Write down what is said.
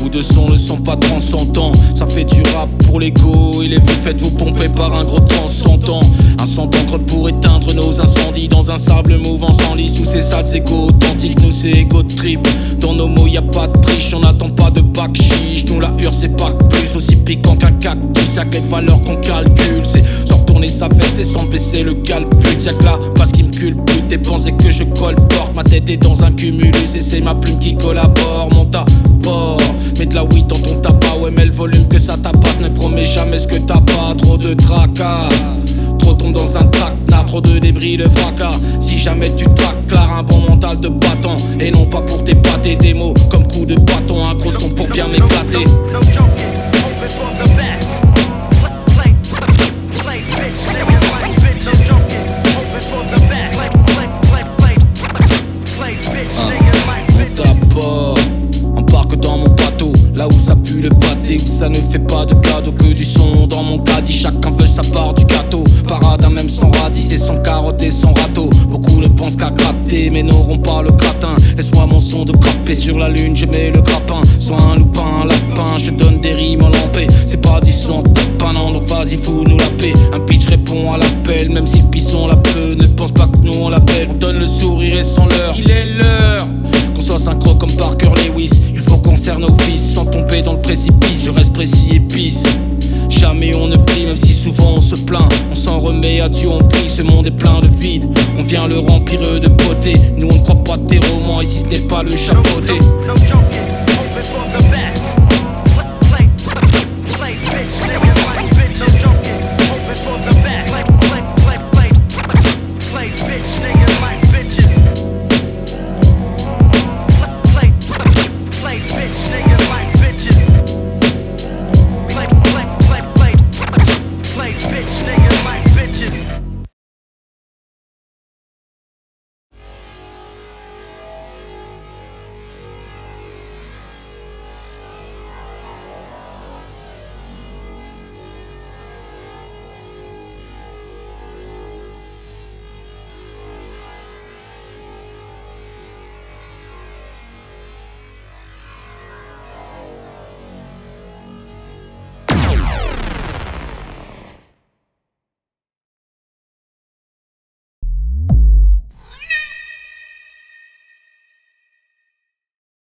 coups de son ne sont pas transcendants. Ça fait du rap pour l'ego et les vues faites-vous pomper par un gros transcendant. Un sang d'encre pour éteindre nos incendies dans un sable mouvant sans lit sous ces sales égos authentiques. Nous c'est égo de trip, dans nos mots y'a pas de triche. On n'attend pas de bac chiche, nous la hure c'est pas plus aussi piquant qu'un cactus. Y'a quelle valeur qu'on calcule, c'est sans retourner sa veste et sans baisser le calpul. Y'a que là, parce qu'il me culpute, des pensées que je colporte. Ma tête est dans un cumulus et c'est ma plume qui collabore. Mon apport, mets de la weed dans ton tabac, ouais mais le volume que ça tabasse ne promet jamais ce que t'as pas. Trop de tracas, trop tombe dans un traquenard, trop de débris de fracas. Si jamais tu traques clair, un bon mental de battant et non pas pour t'épater. Des mots comme coup de bâton, un gros son pour bien m'éclater. Embarque dans mon bateau, là où ça pue le pâté, où ça ne fait pas de cadeau que du son dans mon caddie. Chacun veut sa part du gâteau, paradin même sans radis et sans carotte et sans râteau. Beaucoup ne pensent qu'à gratter mais n'auront pas le gratin. Laisse-moi mon son de grappé sur la lune, je mets le grappin. Soit un loupin, un lapin, je donne des rimes en lampé. C'est pas du son tapin non, donc vas-y fous-nous la paix. Un pitch répond à l'appel, même si le pisson la peut. Ne pense pas que nous on l'appelle, on donne le sourire et sans l'heure. Il est l'heure qu'on soit synchro comme Parker Lewis. Il faut qu'on serre nos fils sans tomber dans le précipice. Je reste précis et pisse. Jamais on ne plie, même si souvent on se plaint. On s'en remet à Dieu, on prie. Ce monde est plein de vide, on vient le remplir de beauté. Nous on ne croit pas de tes romans, et si ce n'est pas le chapeauté.